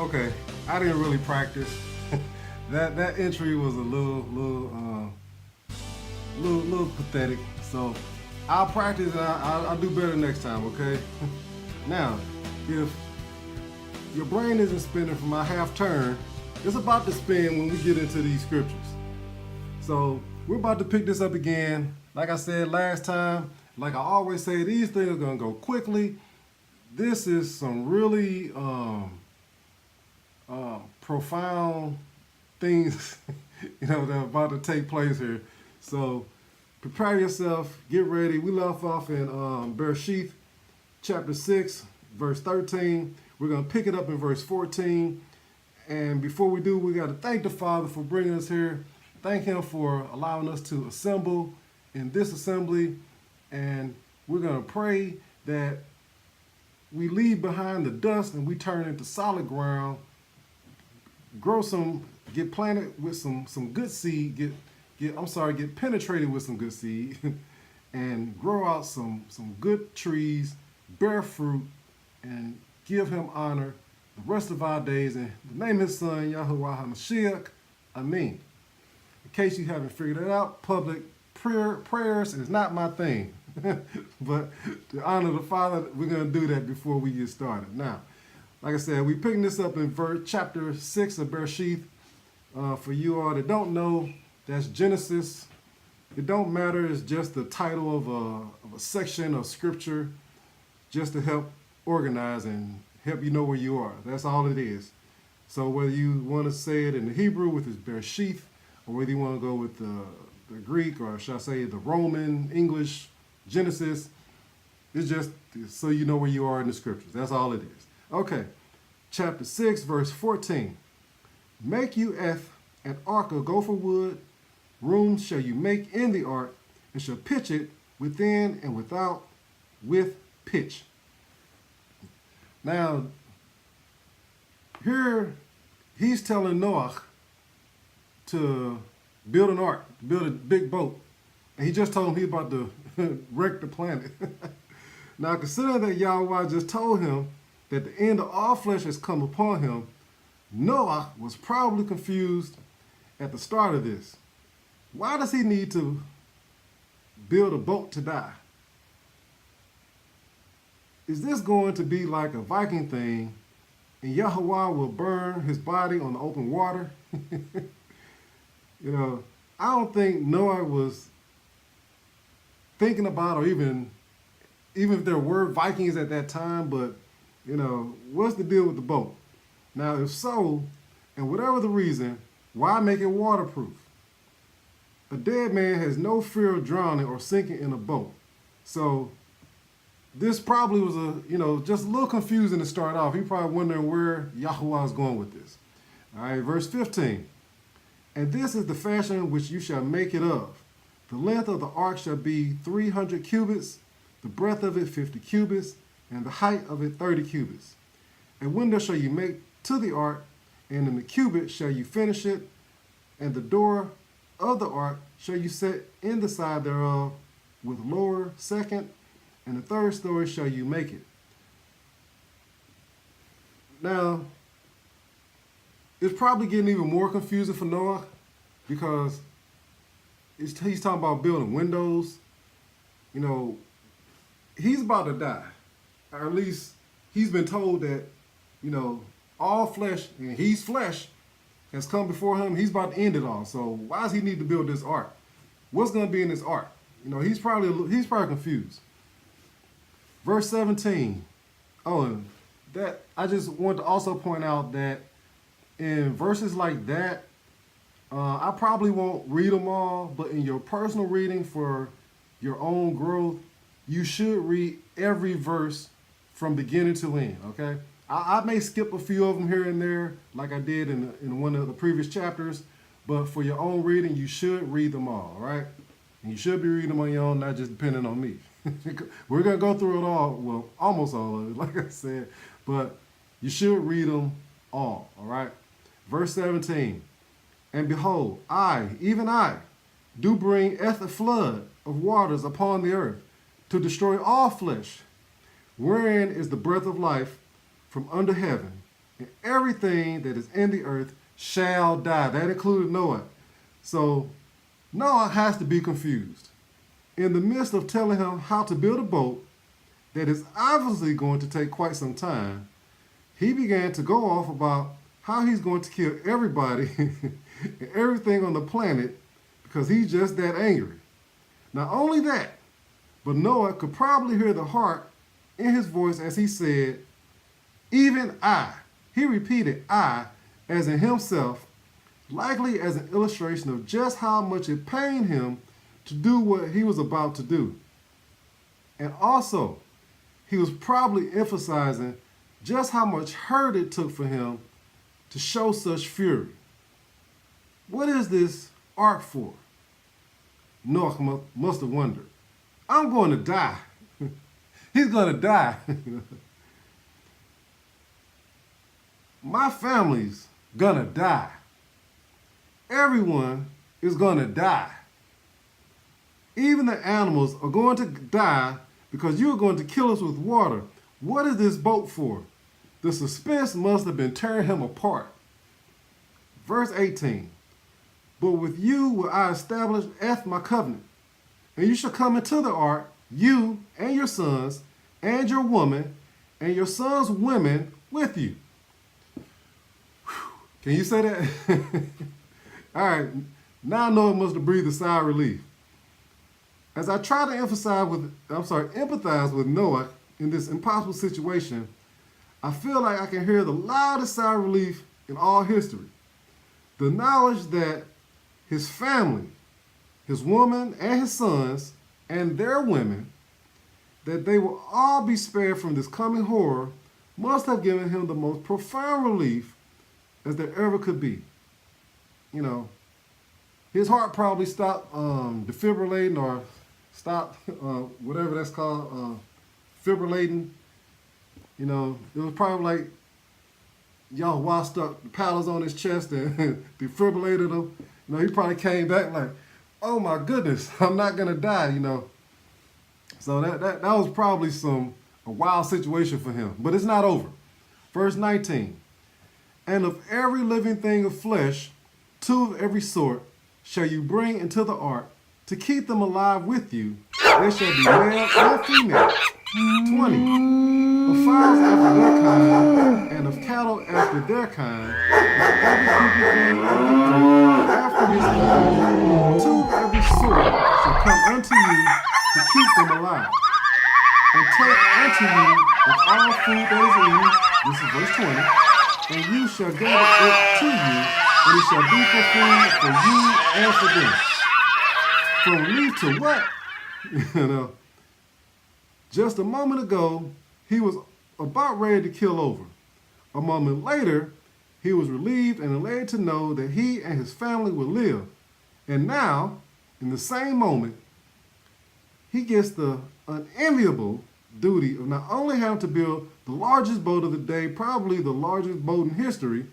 Okay, I didn't really practice. That entry was a little pathetic. So I'll practice and I'll do better next time. Okay. Now, if your brain isn't spinning for my half turn, it's about to spin when we get into these scriptures. So we're about to pick this up again. Like I said last time, like I always say, these things are gonna go quickly. This is some really profound things, that are about to take place here. So prepare yourself, get ready. We left off in Bere'Shiyth, chapter 6, verse 13. We're gonna pick it up in verse 14. And before we do, we got to thank the Father for bringing us here. Thank Him for allowing us to assemble in this assembly. And we're going to pray that we leave behind the dust and we turn into solid ground, get planted with some good seed, get penetrated with some good seed, and grow out some good trees, bear fruit, and give Him honor the rest of our days. In the name of His Son, YAHUAH'S, Amen. In case you haven't figured it out, public prayers is not my thing. But to honor the Father, we're going to do that before we get started. Now, like I said, we're picking this up in chapter 6 of Bere'Shiyth. For you all that don't know, that's Genesis. It don't matter. It's just the title of a section of scripture just to help organize and help you know where you are. That's all it is. So whether you want to say it in the Hebrew with its Bere'Shiyth, or whether you want to go with the Greek, or should I say the Roman, English, Genesis, it's just so you know where you are in the scriptures. That's all it is. Okay, chapter 6, verse 14. Make you an ark of gopher wood. Rooms shall you make in the ark, and shall pitch it within and without with pitch. Now, here he's telling Noach to build an ark, build a big boat. And he just told him he's about to wreck the planet. Now, considering that Yahweh just told him that the end of all flesh has come upon him, Noach was probably confused at the start of this. Why does he need to build a boat to die? Is this going to be like a Viking thing and Yahuwah will burn his body on the open water? I don't think Noah was thinking about, or even if there were Vikings at that time, but, what's the deal with the boat? Now, if so, and whatever the reason, why make it waterproof? A dead man has no fear of drowning or sinking in a boat. So this probably was just a little confusing to start off. He probably wondering where Yahuwah is going with this. All right, verse 15. And this is the fashion which you shall make it of. The length of the ark shall be 300 cubits, the breadth of it 50 cubits, and the height of it 30 cubits. A window shall you make to the ark, and in the cubit shall you finish it, and the door of the ark shall you set in the side thereof with lower, second, and the third story shall you make it. Now, it's probably getting even more confusing for Noah, because he's talking about building windows. He's about to die. Or at least he's been told that, all flesh, and he's flesh, has come before him. He's about to end it all. So why does he need to build this ark? What's going to be in this ark? He's probably confused. Verse 17. Oh, and that I just want to also point out that in verses like that, I probably won't read them all, but in your personal reading for your own growth, you should read every verse from beginning to end, okay? I may skip a few of them here and there, like I did in one of the previous chapters, but for your own reading, you should read them all right? And you should be reading them on your own, not just depending on me. We're going to go through it all, well, almost all of it, like I said, but you should read them all right? Verse 17, and behold, I, even I, do bring a flood of waters upon the earth to destroy all flesh, wherein is the breath of life from under heaven, and everything that is in the earth shall die. That included Noah. So Noah has to be confused. In the midst of telling him how to build a boat that is obviously going to take quite some time, he began to go off about how he's going to kill everybody and everything on the planet because he's just that angry. Not only that, but Noah could probably hear the heart in his voice as he said, even I. He repeated I as in himself, likely as an illustration of just how much it pained him to do what he was about to do. And also, he was probably emphasizing just how much hurt it took for him to show such fury. What is this ark for? Noah must have wondered. I'm going to die. He's going to die. My family's going to die. Everyone is going to die. Even the animals are going to die because you're going to kill us with water. What is this boat for? The suspense must have been tearing him apart. Verse 18. But with you will I establish my covenant, and you shall come into the ark, you and your sons, and your woman, and your sons' women with you. Whew. Can you say that? All right, now I know it must have breathed a sigh of relief. As I try to empathize with Noah in this impossible situation, I feel like I can hear the loudest sigh of relief in all history. The knowledge that his family, his woman and his sons, and their women, that they will all be spared from this coming horror must have given him the most profound relief as there ever could be. You know, his heart probably stopped defibrillating or stopped, whatever that's called, fibrillating. You know, it was probably like YAHUAH stuck the paddles on his chest and defibrillated him. You know, he probably came back like, oh my goodness, I'm not going to die, you know. So that was probably a wild situation for him. But it's not over. Verse 19. And of every living thing of flesh, 2 of every sort, shall you bring into the ark to keep them alive with you. They shall be male and female. 20. Of fowls after their kind, and of cattle after their kind, of every creeping thing of the earth after his kind, 2 of every sort shall come unto you to keep them alive. And take unto you of all food that is in you, this is verse 20, and you shall gather it to you, and it shall be for food for you and for them. From relief to what? You know, just a moment ago, he was about ready to kill over. A moment later, he was relieved and elated to know that he and his family would live. And now, in the same moment, he gets the unenviable duty of not only having to build the largest boat of the day, probably the largest boat in history,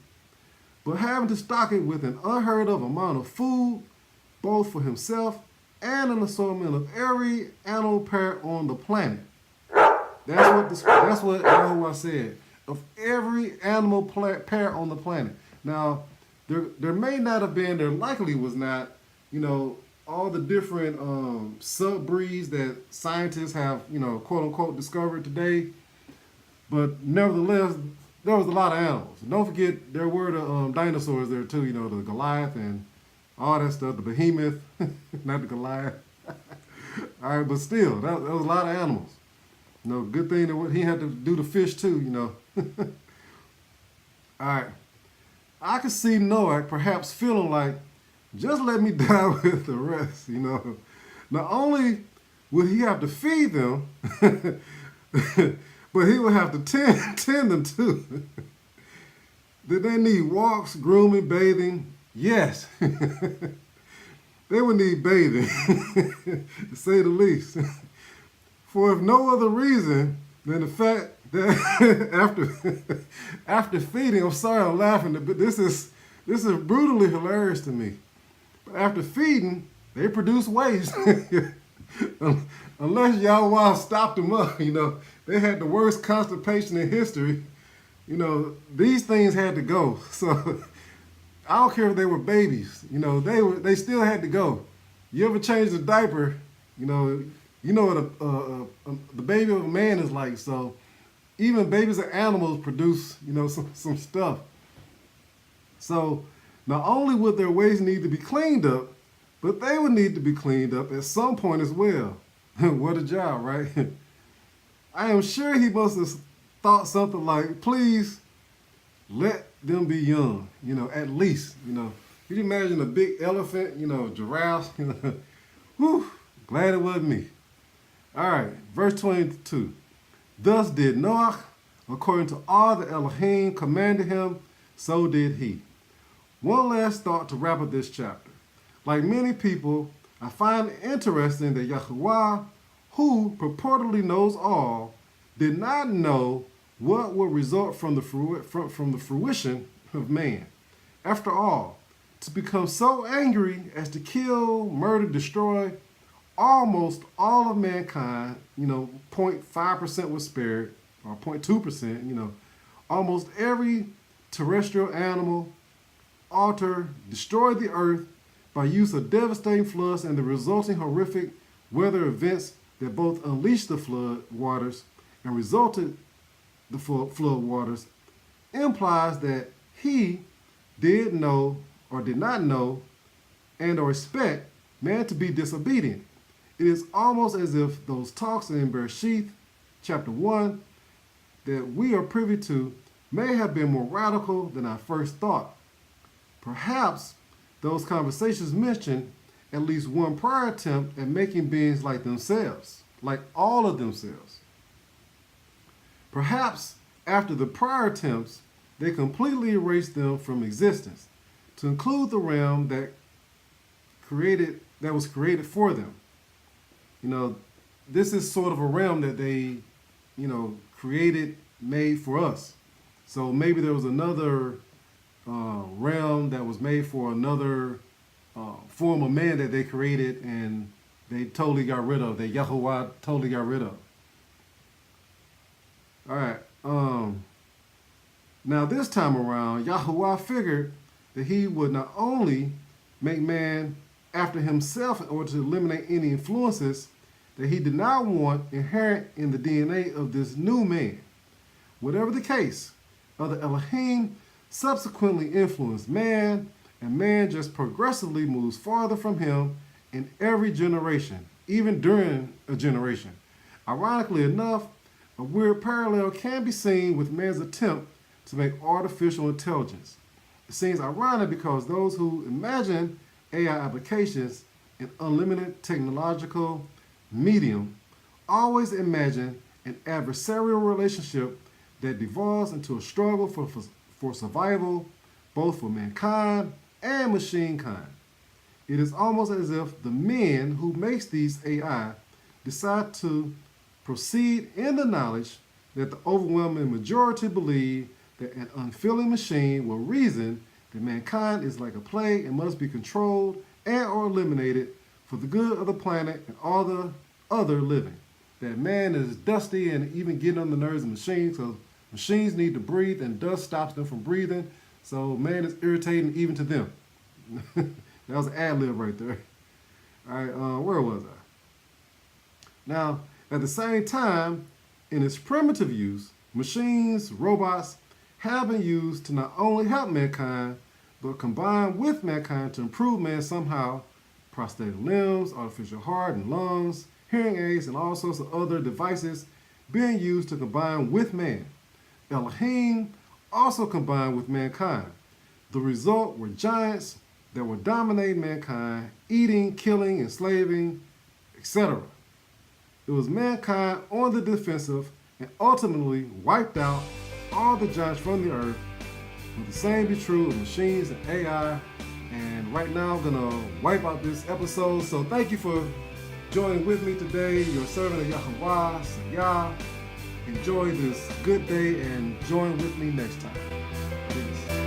but having to stock it with an unheard of amount of food, both for himself and an assortment of every animal pair on the planet. That's what YAHUAH said. Of every animal pair on the planet. Now, there may not have been, there likely was not, you know, all the different sub-breeds that scientists have, you know, quote unquote discovered today. But nevertheless, there was a lot of animals. Don't forget there were the dinosaurs there too, you know, the Goliath and all that stuff, the behemoth, not the Goliath. All right, but still, that was a lot of animals. You know, good thing that what he had to do to fish too, you know. All right. I could see Noah perhaps feeling like, just let me die with the rest, you know. Not only would he have to feed them, but he would have to tend them too. Did they need walks, grooming, bathing? Yes. They would need bathing, to say the least. For if no other reason than the fact that after feeding, I'm sorry I'm laughing, but this is brutally hilarious to me. But after feeding, they produce waste. Unless YAHUAH stopped them up, you know, they had the worst constipation in history. these things had to go. So I don't care if they were babies. They still had to go. You ever change the diaper? What the baby of a man is like. So even babies of animals produce, some stuff. So not only would their ways need to be cleaned up, but they would need to be cleaned up at some point as well. What a job, right? I am sure he must have thought something like, please let them be young, at least, Can you imagine a big elephant, giraffes? Whew, glad it wasn't me. All right, verse 22. Thus did Noach, according to all that Elohim commanded him, so did he. One last thought to wrap up this chapter. Like many people, I find it interesting that Yahuwah, who purportedly knows all, did not know what would result from the fruition of man. After all, to become so angry as to kill, murder, destroy almost all of mankind, 0.5% was spared, or 0.2%, almost every terrestrial animal, alter, destroy the earth by use of devastating floods and the resulting horrific weather events that both unleashed the flood waters and resulted the flood waters, implies that he did know or did not know and or expect man to be disobedient. It is almost as if those talks in Bere'Shiyth chapter 1 that we are privy to may have been more radical than I first thought. Perhaps those conversations mentioned at least one prior attempt at making beings like themselves, like all of themselves. Perhaps after the prior attempts, they completely erased them from existence to include the realm that was created for them. This is sort of a realm that they, created, made for us. So maybe there was another realm that was made for another form of man that they created and they totally got rid of, that Yahuwah totally got rid of. All right. Now this time around, Yahuwah figured that he would not only make man after himself in order to eliminate any influences that he did not want inherent in the DNA of this new man. Whatever the case, other Elohim subsequently influenced man, and man just progressively moves farther from him in every generation, even during a generation. Ironically enough, a weird parallel can be seen with man's attempt to make artificial intelligence. It seems ironic because those who imagine AI applications in unlimited technological medium always imagine an adversarial relationship that devolves into a struggle for survival, both for mankind and machine kind. It is almost as if the men who makes these AI decide to proceed in the knowledge that the overwhelming majority believe that an unfeeling machine will reason that mankind is like a plague and must be controlled and or eliminated for the good of the planet and all the other living. That man is dusty and even getting on the nerves of machines, because machines need to breathe and dust stops them from breathing. So man is irritating even to them. That was an ad-lib right there. All right, where was I? Now, at the same time, in its primitive use, machines, robots, have been used to not only help mankind, but combine with mankind to improve man somehow. Prosthetic limbs, artificial heart and lungs, hearing aids, and all sorts of other devices being used to combine with man. Elohim also combined with mankind. The result were giants that were dominating mankind, eating, killing, enslaving, etc. It was mankind on the defensive and ultimately wiped out all the giants from the earth. Will the same be true of machines and AI? And right now I'm gonna wipe out this episode. So thank you for joining with me today. Your servant of Yahuwah, Sayah. Enjoy this good day and join with me next time. Peace.